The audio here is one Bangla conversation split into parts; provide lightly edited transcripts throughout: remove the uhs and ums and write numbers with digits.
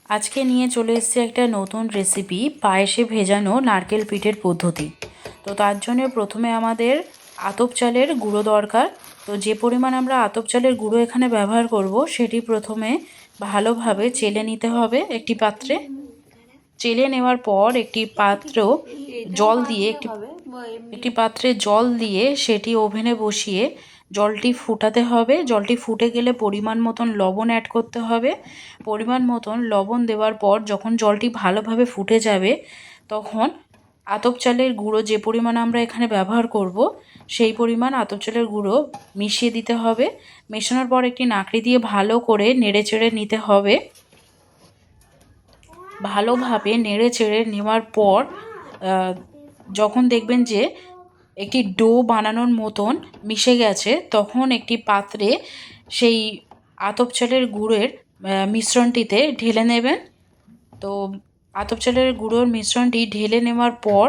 আজকে নিয়ে চলে এসেছি একটা নতুন রেসিপি, পায়েসে ভেজানো নারকেল পিঠের পদ্ধতি। তো তার জন্য প্রথমে আমাদের আতপ চালের গুঁড়ো দরকার। তো যে পরিমাণ আমরা আতপ চালের গুঁড়ো এখানে ব্যবহার করব সেটি প্রথমে ভালোভাবে চেলে নিতে হবে একটি পাত্রে। চেলে নেওয়ার পর একটি পাত্রে জল দিয়ে সেটি ওভেনে বসিয়ে জলটি ফুটাতে হবে। জলটি ফুটে গেলে পরিমাণ মতন লবণ অ্যাড করতে হবে। পরিমাণ মতন লবণ দেওয়ার পর যখন জলটি ভালোভাবে ফুটে যাবে তখন আতপ চালের গুঁড়ো যে পরিমাণ আমরা এখানে ব্যবহার করব সেই পরিমাণ আতপ চালের গুঁড়ো মিশিয়ে দিতে হবে। মেশানোর পর একটি নাকড়ি দিয়ে ভালো করে নেড়েচেড়ে নিতে হবে। ভালোভাবে নেড়েচেড়ে নেওয়ার পর যখন দেখবেন যে একটি ডো বানানোর মতন মিশে গেছে তখন একটি পাত্রে সেই আতপ চালের গুঁড়োর মিশ্রণটিতে ঢেলে নেবেন। তো আতপ চালের গুঁড়োর মিশ্রণটি ঢেলে নেওয়ার পর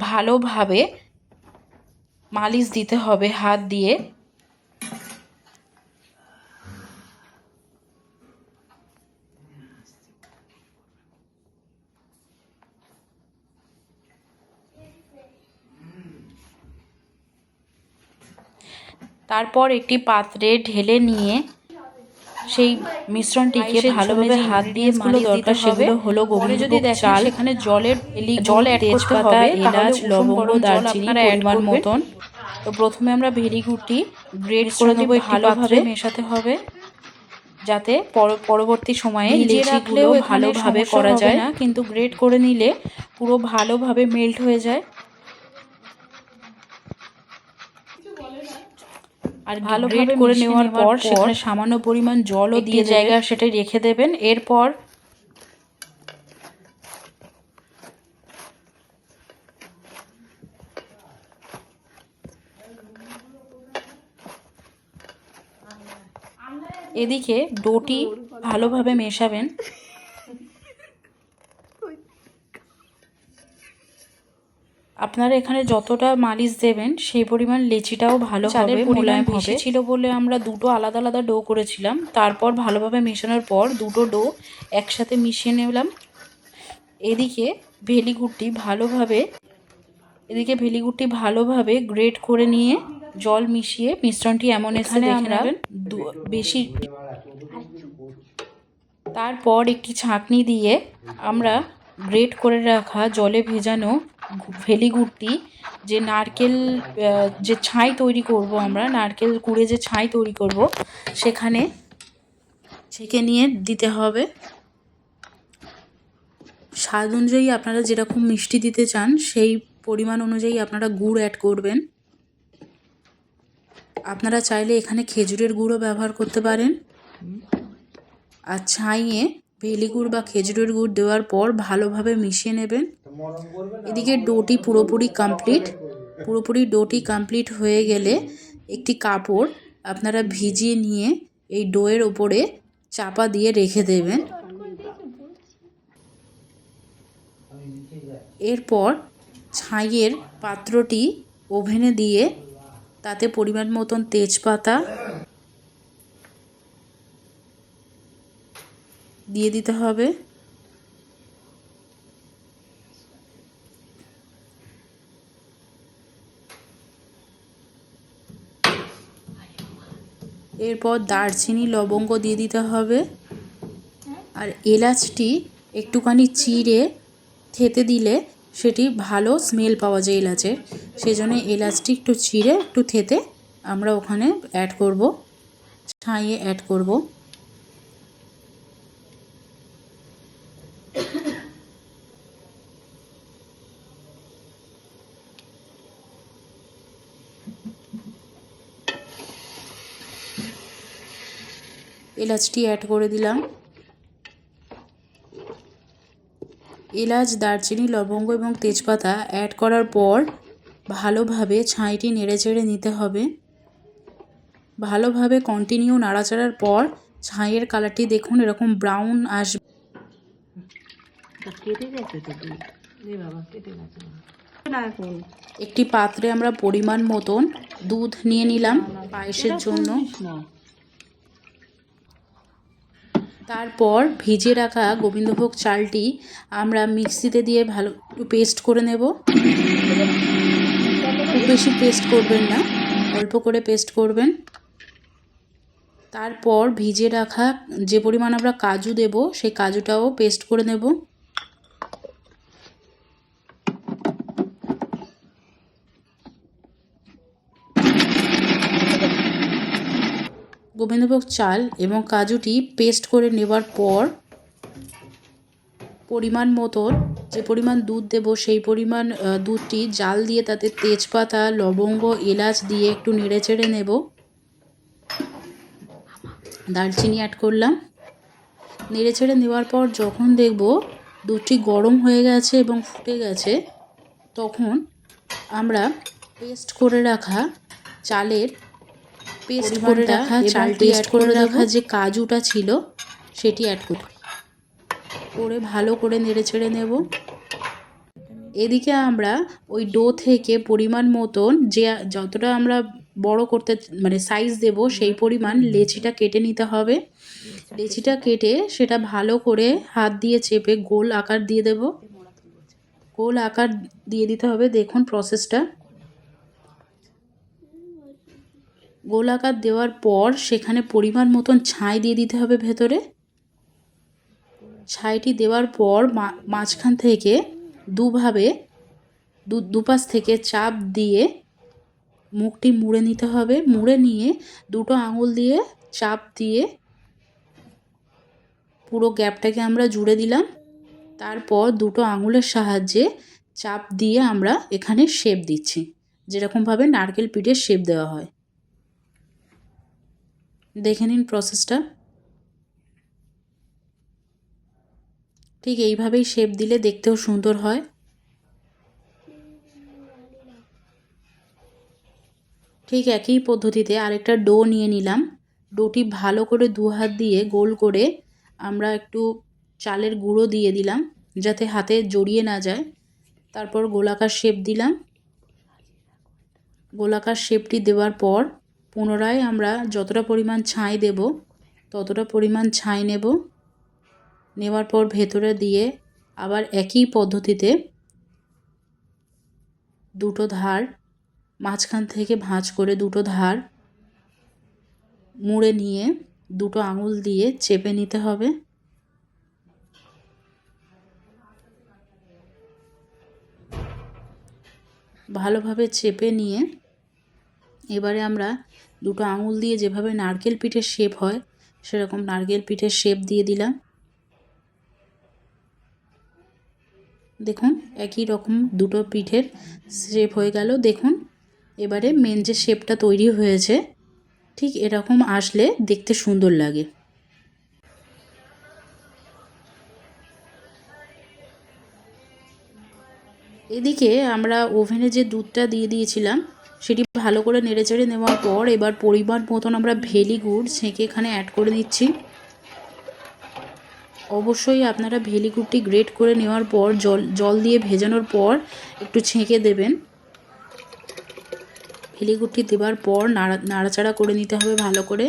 ভালোভাবে মালিশ দিতে হবে হাত দিয়ে। তারপর একটি পাত্রে ঢেলে নিয়ে সেই মিশ্রণটিকে ভালোভাবে হাত দিয়ে মালিশ দিতে হবে। সেগুলো হলো গোবিন্দভোগ চাল, সেখানে জল অ্যাড করতে হবে, এলাচ, লবঙ্গ, দারচিনি পরিমাণ মতন। তো প্রথমে আমরা ভেরি গুড়টি গ্রেট করে নেব, ভালোভাবে মেশাতে হবে যাতে পরবর্তী সময়ে লেচিগুলো ভালোভাবে করা যায় না, কিন্তু গ্রেট করে নিলে পুরো ভালোভাবে মেল্ট হয়ে যায়। আর ভালোভাবে করে নেওয়ার পর সেখানে সামান্য পরিমাণ জলও দিয়ে জায়গায় সেটা রেখে দেবেন। এরপর এদিকে ডোটি ভালোভাবে মেশাবেন। আপনারা এখানে যতটা মালিশ দেবেন সেই পরিমাণ লেচিটাও ভালো হবে, মোলায়েম বেশি ছিল বলে আমরা দুটো আলাদা আলাদা ডো করেছিলাম। তারপর ভালোভাবে মেশানোর পর দুটো ডো একসাথে মিশিয়ে নিলাম। এদিকে ভেলিগুড়টি ভালোভাবে গ্রেট করে নিয়ে জল মিশিয়ে মিশ্রণটি এমন এখানে আমরা বেশি। তারপর একটি ছাঁকনি দিয়ে আমরা গ্রেট করে রাখা জলে ভেজানো ভেলিগুড়টি যে নারকেল যে ছাই তৈরি করব, আমরা নারকেল কুড়ে যে ছাই তৈরি করব সেখানে ছেঁকে নিয়ে দিতে হবে। স্বাদ অনুযায়ী আপনারা যেরকম মিষ্টি দিতে চান সেই পরিমাণ অনুযায়ী আপনারা গুড় অ্যাড করবেন। আপনারা চাইলে এখানে খেজুরের গুড়ও ব্যবহার করতে পারেন। আর ছাইয়ে ভেলিগুড় বা খেজুরের গুড় দেওয়ার পর ভালোভাবে মিশিয়ে নেবেন। এদিকে ডোটি পুরোপুরি ডোটি কমপ্লিট হয়ে গেলে একটি কাপড় আপনারা ভিজিয়ে নিয়ে এই ডোয়ের ওপরে চাপা দিয়ে রেখে দেবেন। এরপর ছাইয়ের পাত্রটি ওভেনে দিয়ে তাতে পরিমাণ মতন তেজপাতা দিয়ে দিতে হবে। এরপর দারচিনি, লবঙ্গ দিয়ে দিতে হবে। আর এলাচটি একটুখানি চিড়ে থেতে দিলে সেটি ভালো স্মেল পাওয়া যায় এলাচের, সেই জন্য এলাচটি একটু চিড়ে একটু থেতে আমরা ওখানে অ্যাড করব, ছাইয়ে অ্যাড করব। এলাচটি অ্যাড করে দিলাম। এলাচ, দারচিনি, লবঙ্গ এবং তেজপাতা অ্যাড করার পর ভালোভাবে ছাইটি নেড়েচেড়ে নিতে হবে। ভালোভাবে কন্টিনিউ নাড়াচাড়ার পর ছাইয়ের কালারটি দেখুন এরকম ব্রাউন আসবে। একটি পাত্রে আমরা পরিমাণ মতন দুধ নিয়ে নিলাম পায়েসের জন্য। তারপর ভিজে রাখা গোবিন্দভোগ চালটি আমরা মিক্সিতে দিয়ে ভালো একটু পেস্ট করে নেব। খুব বেশি পেস্ট করবেন না, অল্প করে পেস্ট করবেন। তারপর ভিজে রাখা যে পরিমাণ আমরা কাজু দেব সেই কাজুটাও পেস্ট করে নেব। গোবিন্দভোগ চাল এবং কাজুটি পেস্ট করে নেবার পর পরিমাণ মতন যে পরিমাণ দুধ দেব সেই পরিমাণ দুধটি জাল দিয়ে তাতে তেজপাতা, লবঙ্গ, এলাচ দিয়ে একটু নেড়ে চেড়ে নেব। দারচিনি অ্যাড করলাম। নেড়ে চেড়ে নেওয়ার পর যখন দেখব দুধটি গরম হয়ে গেছে এবং ফুটে গেছে, তখন আমরা পেস্ট করে রাখা চালের যে কাজুটা ছিল সেটি অ্যাড করে ভালো করে নেড়ে চেড়ে নেব। এদিকে আমরা ওই ডো থেকে পরিমাণ মতন যে যতটা আমরা বড় করতে মানে সাইজ দেব সেই পরিমাণ লেচিটা কেটে নিতে হবে। লেচিটা কেটে সেটা ভালো করে হাত দিয়ে চেপে গোল আকার দিয়ে দেব। গোল আকার দিয়ে দিতে হবে। দেখুন প্রসেসটা। গোল আকার দেওয়ার পর সেখানে পরিমাণ মতন ছাই দিয়ে দিতে হবে ভেতরে। ছাইটি দেওয়ার পর মাঝখান থেকে দুভাবে দুপাশ থেকে চাপ দিয়ে মুখটি মুড়ে নিতে হবে। মুড়ে নিয়ে দুটো আঙুল দিয়ে চাপ দিয়ে পুরো গ্যাপটাকে আমরা জুড়ে দিলাম। তারপর দুটো আঙুলের সাহায্যে চাপ দিয়ে আমরা এখানে শেপ দিচ্ছি, যেরকমভাবে নারকেল পিঠের শেপ দেওয়া হয়। দেখে নিন প্রসেসটা। ঠিক এইভাবেই শেপ দিলে দেখতেও সুন্দর হয়। ঠিক একই পদ্ধতিতে আরেকটা ডো নিয়ে নিলাম। ডোটি ভালো করে দু হাত দিয়ে গোল করে আমরা একটু চালের গুঁড়ো দিয়ে দিলাম যাতে হাতে জড়িয়ে না যায়। তারপর গোলাকার শেপ দিলাম। গোলাকার শেপটি দেওয়ার পর পুনরায় আমরা যতটা পরিমাণ ছাই দেব ততটা পরিমাণ ছাই নেব। নেওয়ার পর ভেতরে দিয়ে আবার একই পদ্ধতিতে দুটো ধার মাঝখান থেকে ভাঁজ করে দুটো ধার মুড়ে নিয়ে দুটো আঙুল দিয়ে চেপে নিতে হবে। ভালোভাবে চেপে নিয়ে এবারে আমরা দুটো আঙুল দিয়ে যেভাবে নারকেল পিঠের শেপ হয় সেরকম নারকেল পিঠের শেপ দিয়ে দিলাম। দেখুন একই রকম দুটো পিঠের শেপ হয়ে গেল। দেখুন এবারে মেন যে শেপটা তৈরি হয়েছে ঠিক এরকম আসলে দেখতে সুন্দর লাগে। এদিকে আমরা ওভেনে যে দুধটা দিয়ে দিয়েছিলাম সেটি ভালো করে নেড়েচেড়ে নেওয়ার পর এবার পরিমাণ মতন আমরা ভেলি গুড় ছেঁকে এখানে অ্যাড করে নিচ্ছি। অবশ্যই আপনারা ভেলি গুড়টি গ্রেট করে নেওয়ার পর জল দিয়ে ভেজানোর পর একটু ছেঁকে দেবেন। ভেলি গুড়টি দেওয়ার পর নাড়াচাড়া করে নিতে হবে ভালো করে।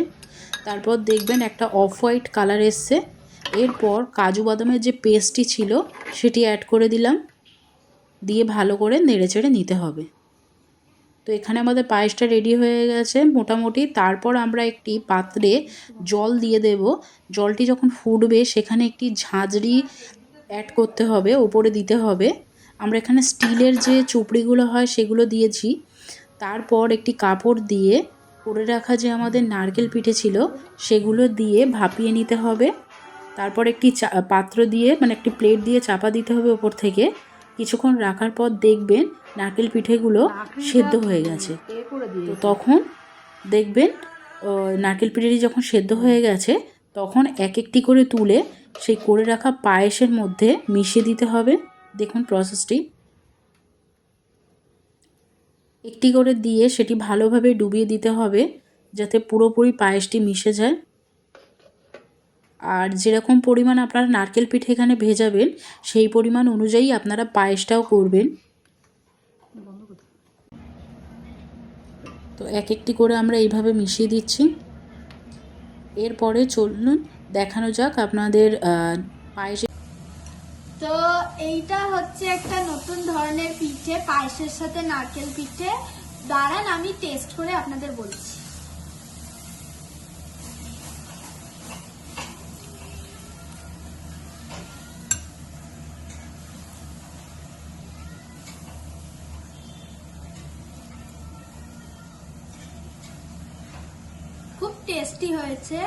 তারপর দেখবেন একটা অফ হোয়াইট কালার এসছে। এরপর কাজু বাদামের যে পেস্টটি ছিল সেটি অ্যাড করে দিলাম, দিয়ে ভালো করে নেড়েচেড়ে নিতে হবে। তো এখানে আমাদের পায়েসটা রেডি হয়ে গেছে মোটামুটি। তারপর আমরা একটি পাত্রে জল দিয়ে দেব। জলটি যখন ফুটবে সেখানে একটি ঝাঁঝরি অ্যাড করতে হবে, ওপরে দিতে হবে। আমরা এখানে স্টিলের যে চুপড়িগুলো হয় সেগুলো দিয়েছি। তারপর একটি কাপড় দিয়ে করে রাখা যে আমাদের নারকেল পিঠে ছিল সেগুলো দিয়ে ভাপিয়ে নিতে হবে। তারপর একটি পাত্র দিয়ে মানে একটি প্লেট দিয়ে চাপা দিতে হবে ওপর থেকে। কিছুক্ষণ রাখার পর দেখবেন নারকেল পিঠেগুলো সেদ্ধ হয়ে গেছে। তো তখন দেখবেন নারকেল পিঠেটি যখন সেদ্ধ হয়ে গেছে তখন এক একটি করে তুলে সেই করে রাখা পায়েসের মধ্যে মিশিয়ে দিতে হবে। দেখুন প্রসেসটি। একটি করে দিয়ে সেটি ভালোভাবে ডুবিয়ে দিতে হবে যাতে পুরোপুরি পায়েসটি মিশে যায়। আর যেরকম পরিমাণ আপনারা নারকেল পিঠে এখানে ভেজাবেন সেই পরিমাণ অনুযায়ী আপনারা পায়েসটাও করবেন। তো এক একটি করে আমরা এইভাবে মিশিয়ে দিচ্ছি। এরপরে চলুন দেখানো যাক আপনাদের পায়েসে। তো এইটা হচ্ছে একটা নতুন ধরনের পিঠে, পায়েসের সাথে নারকেল পিঠে। দাঁড়ান আমি টেস্ট করে আপনাদের বলছি। খুব টেস্টি হয়েছে।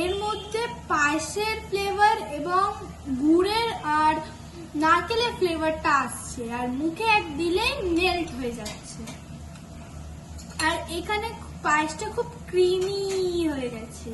এর মধ্যে পায়েসের ফ্লেভার এবং গুড়ের আর নারকেলের ফ্লেভারটা আসছে, আর মুখে এক দিলেই মেল্ট হয়ে যাচ্ছে। আর এখানে পায়েসটা খুব ক্রিমি হয়ে গেছে।